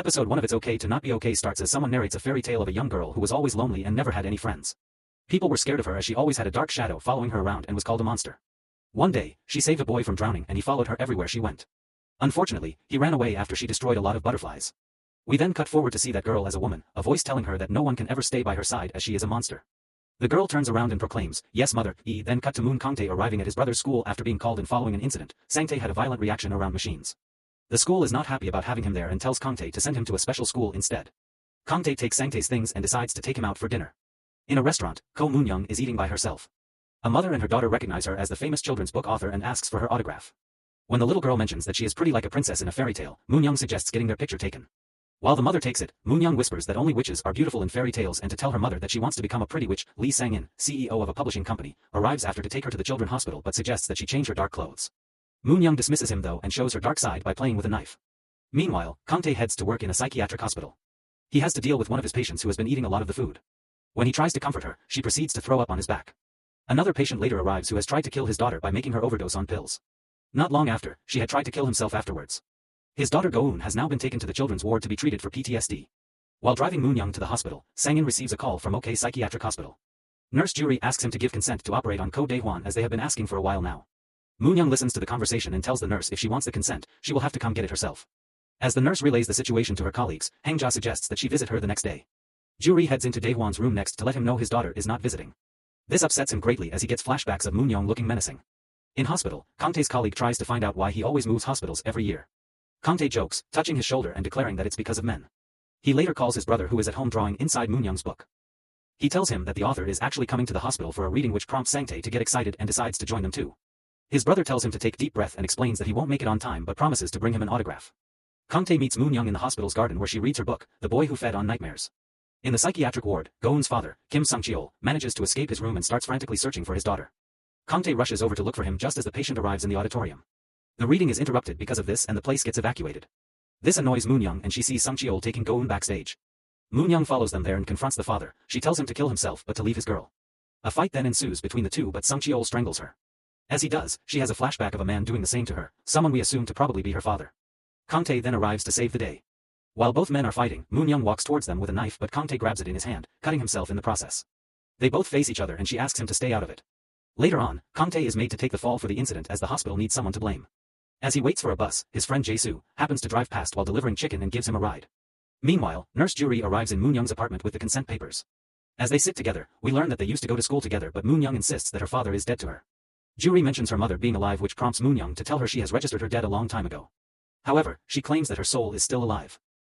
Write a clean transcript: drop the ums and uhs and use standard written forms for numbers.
Episode 1 of It's Okay to Not Be Okay starts as someone narrates a fairy tale of a young girl who was always lonely and never had any friends. People were scared of her as she always had a dark shadow following her around and was called a monster. One day, she saved a boy from drowning and he followed her everywhere she went. Unfortunately, he ran away after she destroyed a lot of butterflies. We then cut forward to see that girl as a woman, a voice telling her that no one can ever stay by her side as she is a monster. The girl turns around and proclaims, "Yes, mother." Then cut to Moon Kangtae arriving at his brother's school after being called and following an incident. Sangtae had a violent reaction around machines. The school is not happy about having him there and tells Kangtae to send him to a special school instead. Kangtae takes Sangtae's things and decides to take him out for dinner. In a restaurant, Ko Moonyoung is eating by herself. A mother and her daughter recognize her as the famous children's book author and asks for her autograph. When the little girl mentions that she is pretty like a princess in a fairy tale, Moonyoung suggests getting their picture taken. While the mother takes it, Moonyoung whispers that only witches are beautiful in fairy tales and to tell her mother that she wants to become a pretty witch. Lee Sang-in, CEO of a publishing company, arrives after to take her to the children's hospital but suggests that she change her dark clothes. Moonyoung dismisses him though and shows her dark side by playing with a knife. Meanwhile, Kangtae heads to work in a psychiatric hospital. He has to deal with one of his patients who has been eating a lot of the food. When he tries to comfort her, she proceeds to throw up on his back. Another patient later arrives who has tried to kill his daughter by making her overdose on pills. Not long after, she had tried to kill himself afterwards. His daughter Go-eun has now been taken to the children's ward to be treated for PTSD. While driving Moonyoung to the hospital, Sang-in receives a call from OK Psychiatric Hospital. Nurse Juri asks him to give consent to operate on Ko Dae-hwan as they have been asking for a while now. Moonyoung listens to the conversation and tells the nurse if she wants the consent, she will have to come get it herself. As the nurse relays the situation to her colleagues, Hangja suggests that she visit her the next day. Juri heads into Dae-hwan's room next to let him know his daughter is not visiting. This upsets him greatly as he gets flashbacks of Moonyoung looking menacing. In hospital, Kangtae's colleague tries to find out why he always moves hospitals every year. Kangtae jokes, touching his shoulder and declaring that it's because of men. He later calls his brother who is at home drawing inside Moonyoung's book. He tells him that the author is actually coming to the hospital for a reading which prompts Sangtae to get excited and decides to join them too. His brother tells him to take deep breath and explains that he won't make it on time but promises to bring him an autograph. Kangtae meets Moonyoung in the hospital's garden where she reads her book, The Boy Who Fed on Nightmares. In the psychiatric ward, Go-eun's father, Kim Sung-cheol, manages to escape his room and starts frantically searching for his daughter. Kangtae rushes over to look for him just as the patient arrives in the auditorium. The reading is interrupted because of this and the place gets evacuated. This annoys Moonyoung and she sees Sung-cheol taking Go-eun backstage. Moonyoung follows them there and confronts the father. She tells him to kill himself but to leave his girl. A fight then ensues between the two but Sung-cheol strangles her. As he does, she has a flashback of a man doing the same to her, someone we assume to probably be her father. Kangtae then arrives to save the day. While both men are fighting, Moonyoung walks towards them with a knife but Kangtae grabs it in his hand, cutting himself in the process. They both face each other and she asks him to stay out of it. Later on, Kangtae is made to take the fall for the incident as the hospital needs someone to blame. As he waits for a bus, his friend Jae-soo happens to drive past while delivering chicken and gives him a ride. Meanwhile, Nurse Juri arrives in Moonyoung's apartment with the consent papers. As they sit together, we learn that they used to go to school together but Moonyoung insists that her father is dead to her. Juri mentions her mother being alive which prompts Moonyoung to tell her she has registered her dead a long time ago. However, she claims that her soul is still alive.